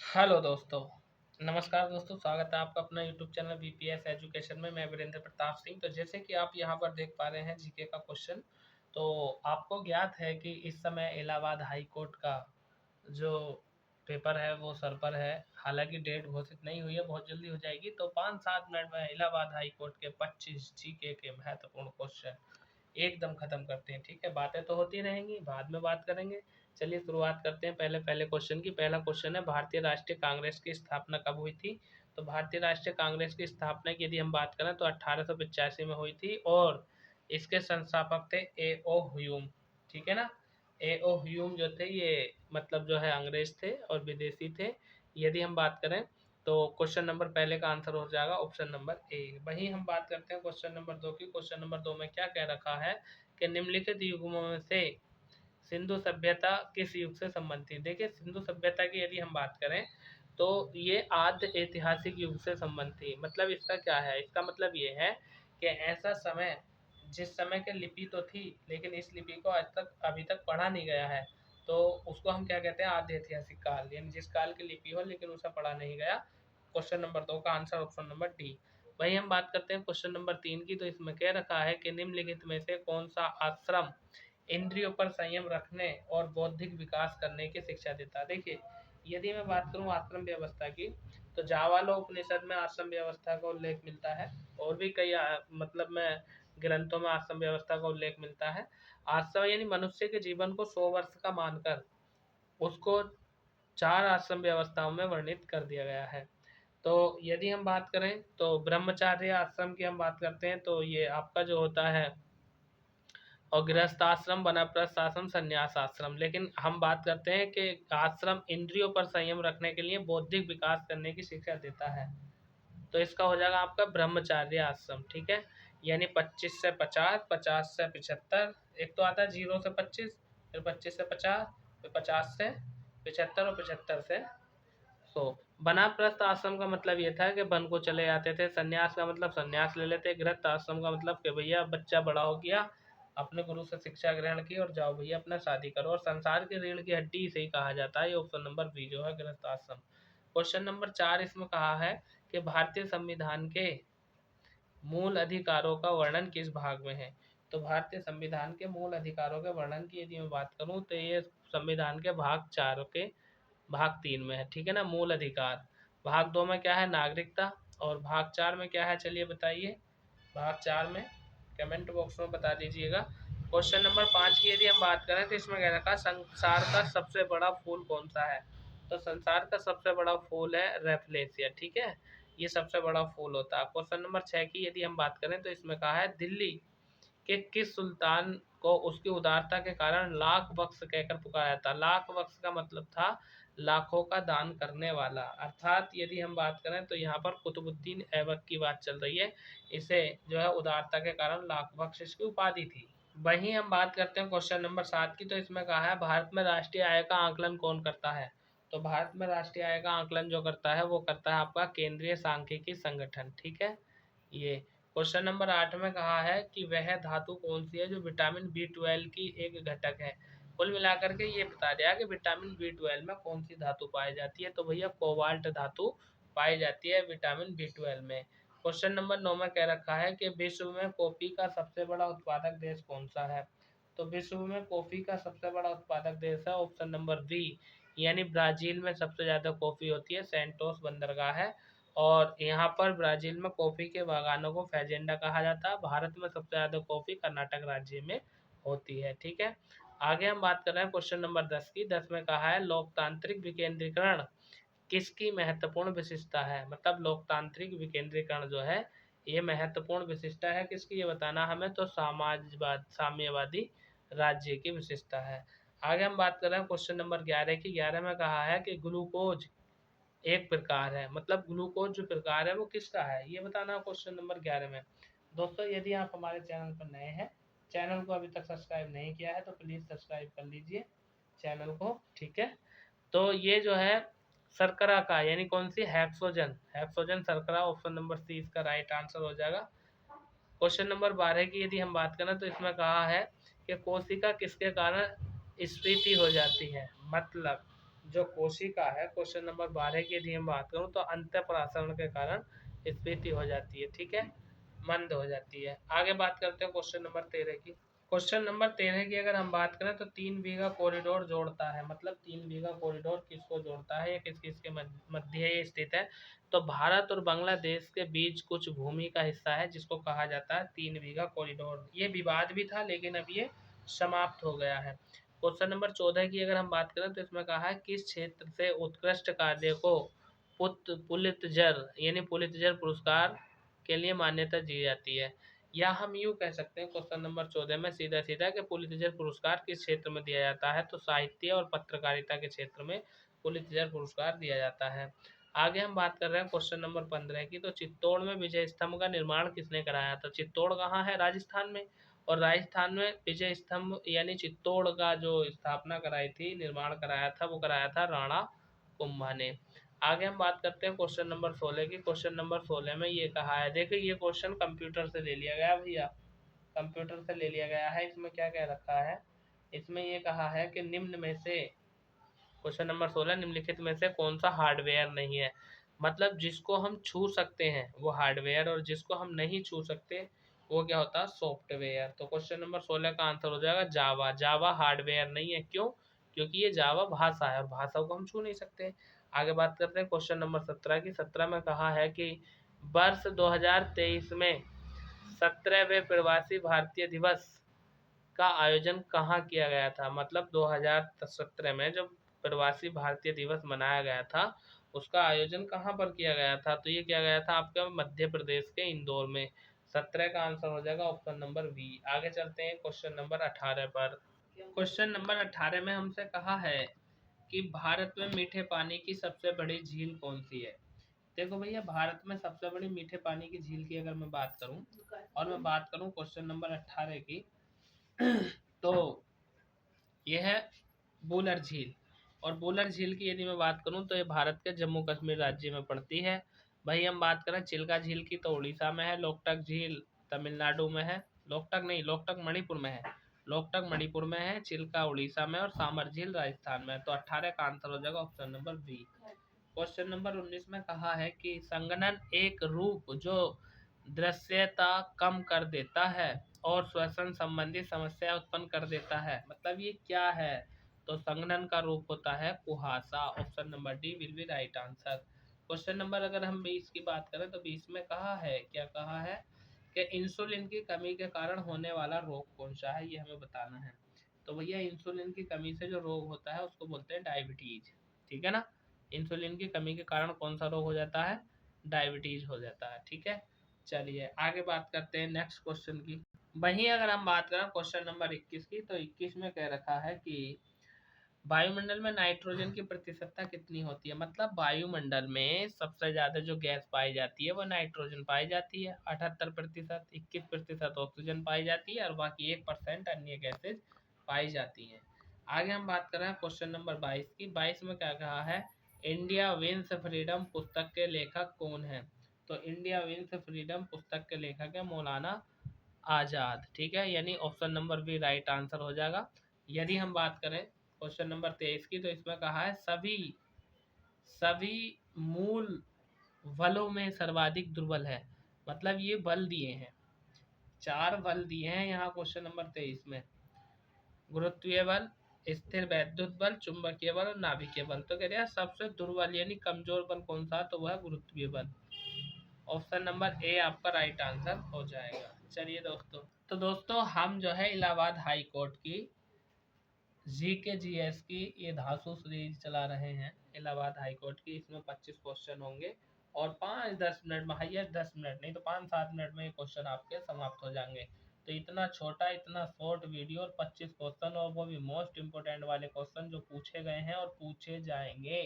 Hello दोस्तों। नमस्कार दोस्तों, स्वागत है आपका अपना यूट्यूब चैनल बीपीएस एजुकेशन में। मैं वीरेंद्र प्रताप सिंह। तो जैसे कि आप यहाँ पर देख पा रहे हैं जीके का क्वेश्चन। तो आपको ज्ञात है कि इस समय इलाहाबाद हाई कोर्ट का जो पेपर है वो सर पर है। हालांकि डेट घोषित नहीं हुई है, बहुत जल्दी हो जाएगी। तो 5-7 मिनट में इलाहाबाद हाई कोर्ट के 25 जीके के महत्वपूर्ण क्वेश्चन एकदम खत्म करते हैं। ठीक है, बातें तो होती रहेंगी, बाद में बात करेंगे। चलिए शुरुआत करते हैं पहले पहले क्वेश्चन की। पहला क्वेश्चन है, भारतीय राष्ट्रीय कांग्रेस की स्थापना कब हुई थी? तो भारतीय राष्ट्रीय कांग्रेस की स्थापना की यदि हम बात करें तो 1885 में हुई थी, और इसके संस्थापक थे ए ओ ह्यूम। ठीक है ना। ए ओ ह्यूम जो थे ये मतलब जो है अंग्रेज थे और विदेशी थे। यदि हम बात करें तो क्वेश्चन नंबर पहले का आंसर हो जाएगा ऑप्शन नंबर ए। वहीं हम बात करते हैं क्वेश्चन नंबर 2 की। क्वेश्चन नंबर 2 में क्या कह रखा है कि निम्नलिखित युगों में से सिंधु सभ्यता किस युग से संबंधित थी? देखिए, सिंधु सभ्यता की यदि हम बात करें तो ये आद्य ऐतिहासिक युग से संबंधित थी। मतलब इसका क्या है? इसका मतलब ये है कि ऐसा समय जिस समय की लिपि तो थी, लेकिन इस लिपि को आज तक अभी तक पढ़ा नहीं गया है। तो उसको हम क्या कहते हैं? आद्य ऐतिहासिक काल, यानी जिस काल की लिपि हो लेकिन उसे पढ़ा नहीं गया। क्वेश्चन नंबर 2 का आंसर ऑप्शन नंबर डी। वही हम बात करते हैं क्वेश्चन नंबर 3 की। तो इसमें कह रखा है कि निम्नलिखित में से कौन सा आश्रम इंद्रियों पर संयम रखने और बौद्धिक विकास करने की शिक्षा देता है? देखिए, यदि मैं बात करूं आश्रम व्यवस्था की, तो जावालोपनिषद में आश्रम व्यवस्था का उल्लेख मिलता है। और भी कई मतलब में ग्रंथों में आश्रम व्यवस्था का उल्लेख मिलता है। आश्रम यानी मनुष्य के जीवन को 100 वर्ष का मानकर उसको 4 आश्रम व्यवस्थाओं में वर्णित कर दिया गया है। तो यदि हम बात करें तो ब्रह्मचार्य आश्रम की हम बात करते हैं, तो ये आपका जो होता है और गृहस्थ आश्रम, वानप्रस्थ आश्रम, संन्यास आश्रम। लेकिन हम बात करते हैं कि आश्रम इंद्रियों पर संयम रखने के लिए बौद्धिक विकास करने की शिक्षा देता है। तो इसका हो जाएगा आपका ब्रह्मचार्य आश्रम। ठीक है, यानी 25 से 50, 50 से 75। एक तो आता है 0 से 25, फिर 25 से 50, फिर 50 से 75 और 75 से 100। वानप्रस्थ आश्रम का मतलब ये था कि वन को चले जाते थे। संन्यास का मतलब संन्यास ले लेते। गृहस्थ आश्रम का मतलब कि भैया बच्चा बड़ा हो गया, अपने गुरु से शिक्षा ग्रहण की और जाओ भैया अपना शादी करो। और संसार के रीढ़ की हड्डी इसे ही कहा जाता है। ये ऑप्शन नंबर बी जो है गृहस्थ आश्रम। क्वेश्चन नंबर 4 इसमें कहा है कि भारतीय संविधान के मूल अधिकारों का वर्णन किस भाग में है? तो भारतीय संविधान के मूल अधिकारों के वर्णन की यदि मैं बात करूं तो ये संविधान के भाग 4 के भाग 3 में है। ठीक है ना, मूल अधिकार। भाग 2 में क्या है? नागरिकता। और भाग 4 में क्या है? चलिए बताइए। भाग 4 में कमेंट बॉक्स में बता दीजिएगा। क्वेश्चन नंबर 5 की यदि हम बात करें तो इसमें कह रखा है संसार का सबसे बड़ा फूल कौन सा है? तो संसार का सबसे बड़ा फूल है रेफलेशिया। ठीक है, ये सबसे बड़ा फूल होता है। क्वेश्चन नंबर 6 की यदि हम बात करें तो इसमें कहा है दिल्ली के किस सुल्तान को उसकी उदारता के कारण लाख बख्श कहकर पुकारा जाता? लाख बख्श का मतलब था लाखों का दान करने वाला। अर्थात यदि हम बात करें तो यहाँ पर कुतुबुद्दीन ऐबक की बात चल रही है। इसे जो है उदारता के कारण लाख बख्श इसकी उपाधि थी। वहीं हम बात करते हैं क्वेश्चन नंबर 7 की। तो इसमें कहा है भारत में राष्ट्रीय आय का आकलन कौन करता है? तो भारत में राष्ट्रीय आय का आकलन जो करता है वो करता है आपका केंद्रीय सांख्यिकी संगठन। ठीक है, ये क्वेश्चन नंबर 8 में कहा है कि वह धातु कौन सी है जो विटामिन B12 की एक घटक है? कुल मिलाकर के ये बता दिया कि विटामिन B12 में कौन सी धातु पाई जाती है? तो भैया कोबाल्ट धातु पाई जाती है विटामिन B12 में। क्वेश्चन नंबर 9 में कह रखा है कि विश्व में कॉफी का सबसे बड़ा उत्पादक देश कौन सा है? तो विश्व में कॉफी का सबसे बड़ा उत्पादक देश है ऑप्शन नंबर बी, यानी ब्राजील में सबसे ज्यादा कॉफी होती है। सेंटोस बंदरगाह है, और यहाँ पर ब्राजील में कॉफी के बागानों को फैजेंडा कहा जाता है। भारत में सबसे ज्यादा कॉफी कर्नाटक राज्य में होती है। ठीक है, आगे हम बात कर रहे हैं क्वेश्चन नंबर 10 की। 10 में कहा है लोकतांत्रिक विकेंद्रीकरण किसकी महत्वपूर्ण विशेषता है? मतलब लोकतांत्रिक विकेंद्रीकरण जो है ये महत्वपूर्ण विशेषता है किसकी, ये बताना हमें। तो समाजवाद साम्यवादी राज्य की विशेषता है। आगे हम बात कर रहे हैं क्वेश्चन नंबर 11 की। 11 में कहा है कि ग्लूकोज एक प्रकार है। मतलब ग्लूकोज जो प्रकार है वो किसका है, ये बताना क्वेश्चन नंबर 11 में। दोस्तों, यदि आप हमारे चैनल पर नए हैं, चैनल को अभी तक सब्सक्राइब नहीं किया है तो प्लीज़ सब्सक्राइब कर लीजिए चैनल को। ठीक है, तो ये जो है शर्करा का, यानी कौन सी? हेक्सोजन। हेक्सोजन शर्करा, ऑप्शन नंबर सी इसका राइट आंसर हो जाएगा। क्वेश्चन नंबर 12 की यदि हम बात करें तो इसमें कहा है कि कोशिका किसके कारण स्फीति हो जाती है? मतलब जो कोशिका है, क्वेश्चन नंबर 12 की यदि हम बात करूं तो अंतःपराशरण के कारण स्फीति हो जाती है, ठीक है, मंद हो जाती है। आगे बात करते हैं क्वेश्चन नंबर 13 की। क्वेश्चन नंबर 13 की अगर हम बात करें तो 3 बीघा कॉरिडोर जोड़ता है, मतलब 3 बीघा कॉरिडोर किसको जोड़ता है या किस किस के मध्य ये स्थित है? तो भारत और बांग्लादेश के बीच कुछ भूमि का हिस्सा है जिसको कहा जाता है 3 बीघा कॉरिडोर। ये विवाद भी था लेकिन अब ये समाप्त हो गया है। क्वेश्चन नंबर 14 की अगर हम बात करें तो इसमें कहा है किस क्षेत्र से उत्कृष्ट कार्य को पुलित्जर यानी पुलित्जर पुरस्कार के लिए मान्यता दी जाती है? या हम यूँ कह सकते हैं क्वेश्चन नंबर 14 में सीधा सीधा कि पुलित्जर पुरस्कार किस क्षेत्र में दिया जाता है? तो साहित्य और पत्रकारिता के क्षेत्र में पुलित्जर पुरस्कार दिया जाता है। आगे हम बात कर रहे हैं क्वेश्चन नंबर 15 की। तो चित्तौड़ में विजय स्तंभ का निर्माण किसने कराया था? चित्तौड़ कहाँ है? राजस्थान में। और राजस्थान में विजय स्तंभ यानी चित्तौड़ का जो स्थापना कराई थी, निर्माण कराया था, वो कराया था राणा कुंभा ने। आगे हम बात करते हैं क्वेश्चन नंबर 16 की। क्वेश्चन नंबर 16 में ये कहा है, देखिए ये क्वेश्चन कंप्यूटर से ले लिया गया भैया, कंप्यूटर से ले लिया गया है। इसमें क्या कह रखा है? इसमें ये कहा है कि निम्न में से क्वेश्चन नंबर 16 निम्नलिखित में से कौन सा हार्डवेयर नहीं है? मतलब जिसको हम छू सकते हैं वो हार्डवेयर और जिसको हम नहीं छू सकते वो क्या होता है? सॉफ्टवेयर। तो क्वेश्चन नंबर 16 का आंसर हो जाएगा जावा। जावा हार्डवेयर नहीं है, क्यों? क्योंकि ये जावा भाषा है और भाषा को हम छू नहीं सकते। आगे बात करते हैं क्वेश्चन नंबर 17 की। 17 में कहा है कि वर्ष 2023 में 17वें प्रवासी भारतीय दिवस का आयोजन कहाँ किया गया था? मतलब 2017 में जब प्रवासी भारतीय दिवस मनाया गया था उसका आयोजन कहाँ पर किया गया था? तो ये किया गया था आपका मध्य प्रदेश के इंदौर में। 17 का आंसर हो जाएगा ऑप्शन नंबर बी। आगे चलते हैं क्वेश्चन नंबर 18 पर। क्वेश्चन नंबर 18 में हमसे कहा है कि भारत में मीठे पानी की सबसे बड़ी झील कौन सी है? देखो भैया, भारत में सबसे बड़ी मीठे पानी की झील की अगर मैं बात करूं और मैं बात करूं क्वेश्चन नंबर 18 की तो यह है बूलर झील। और बूलर झील की यदि मैं बात करूं तो ये भारत के जम्मू कश्मीर राज्य में पड़ती है। भाई हम बात करें चिल्का झील की तो उड़ीसा में है। लोकटक झील तमिलनाडु में है। लोकटक नहीं, लोकटक मणिपुर में है। लोकटक मणिपुर में है, चिल्का उड़ीसा में और सामर झील राजस्थान में है। तो 18 का आंसर हो जाएगा option number B. Question number 19 में कहा है कि संघनन एक रूप जो दृश्यता कम कर देता है और श्वसन संबंधी समस्या उत्पन्न कर देता है, मतलब ये क्या है? तो संघनन का रूप होता है कुहासा। Option number D will be right answer. Question number अगर हम 20 की बात करें तो 20 में कहा है, क्या कहा है कि इंसुलिन की कमी के कारण होने वाला रोग कौन सा है, ये हमें बताना है। तो भैया इंसुलिन की कमी से जो रोग होता है उसको बोलते हैं डायबिटीज, ठीक है ना। इंसुलिन की कमी के कारण कौन सा रोग हो जाता है? डायबिटीज हो जाता है, ठीक है। चलिए आगे बात करते हैं नेक्स्ट क्वेश्चन की। वहीं अगर हम बात करें क्वेश्चन नंबर 21 की तो 21 में कह रखा है कि वायुमंडल में नाइट्रोजन की प्रतिशतता कितनी होती है? मतलब वायुमंडल में सबसे ज्यादा जो गैस पाई जाती है वो नाइट्रोजन पाई जाती है 78%, 21% ऑक्सीजन पाई जाती है और बाकी 1% अन्य गैसेज पाई जाती हैं। आगे हम बात कर रहे हैं क्वेश्चन नंबर 22 की। 22 में क्या कहा है? इंडिया विंस फ्रीडम पुस्तक के लेखक कौन है? तो इंडिया विंस फ्रीडम पुस्तक के लेखक है मौलाना आजाद, ठीक है, यानी option number B right answer हो जाएगा। यदि हम बात करें क्वेश्चन नंबर 23 की तो इसमें कहा है सभी सभी मूल बलों में सर्वाधिक दुर्बल है। मतलब ये बल दिए हैं, 4 बल दिए हैं यहाँ क्वेश्चन नंबर 23 में। गुरुत्वीय बल, स्थिर वैद्युत बल, चुंबकीय बल और नाभिकीय बल। तो कह रहे हैं सबसे दुर्बल यानी कमजोर बल कौन सा? तो वह है गुरुत्वीय बल। ऑप्शन नंबर ए आपका राइट आंसर हो जाएगा। चलिए दोस्तों, तो दोस्तों हम जो है इलाहाबाद हाई कोर्ट की जीके जीएस की ये धांसू सीरीज चला रहे हैं इलाहाबाद हाई कोर्ट की। इसमें 25 क्वेश्चन होंगे और 5-10 मिनट में, हाइएस्ट 10 मिनट नहीं तो 5-7 मिनट में ये क्वेश्चन आपके समाप्त हो जाएंगे। तो इतना छोटा इतना शॉर्ट वीडियो और 25 क्वेश्चन और वो भी मोस्ट इम्पोर्टेंट वाले क्वेश्चन जो पूछे गए हैं और पूछे जाएंगे।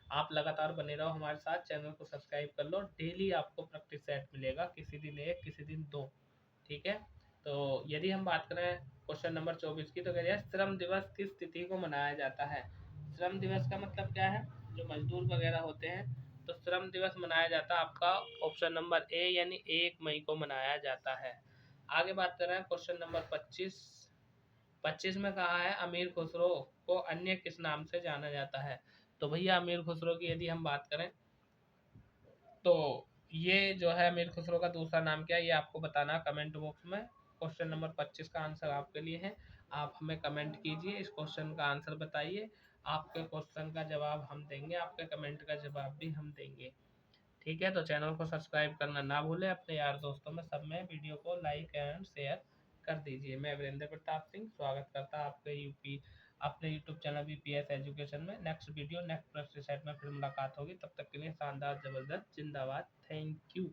आप लगातार बने रहो हमारे साथ, चैनल को सब्सक्राइब कर लो। डेली आपको प्रैक्टिस सेट मिलेगा, किसी दिन एक किसी दिन दो, ठीक है। तो यदि हम बात करें क्वेश्चन नंबर 24 की तो कह रही है श्रम दिवस किस तिथि को मनाया जाता है? श्रम दिवस का मतलब क्या है? जो मजदूर वगैरह होते हैं तो श्रम दिवस मनाया जाता है आपका ऑप्शन नंबर ए यानी 1 मई को मनाया जाता है। आगे बात कर रहे हैं क्वेश्चन नंबर 25 में कहा है अमीर खुसरो को अन्य किस नाम से जाना जाता है? तो भैया अमीर खुसरो की यदि हम बात करें तो ये जो है अमीर खुसरो का दूसरा नाम क्या है, ये आपको बताना कमेंट बॉक्स में। क्वेश्चन नंबर 25 का आंसर आपके लिए है। आप हमें कमेंट कीजिए, इस क्वेश्चन का आंसर बताइए। आपके क्वेश्चन का जवाब हम देंगे, आपके कमेंट का जवाब भी हम देंगे। ठीक है, तो चैनल को सब्सक्राइब करना ना भूलें, अपने यार दोस्तों में सब में वीडियो को लाइक एंड शेयर कर दीजिए। मैं वीरेंद्र प्रताप सिंह स्वागत करता आपके अपने यूट्यूब चैनल बीपीएस एजुकेशन में। Next video next practice set में फिर मुलाकात होगी, तब तक के लिए शानदार जबरदस्त जिंदाबाद। Thank you.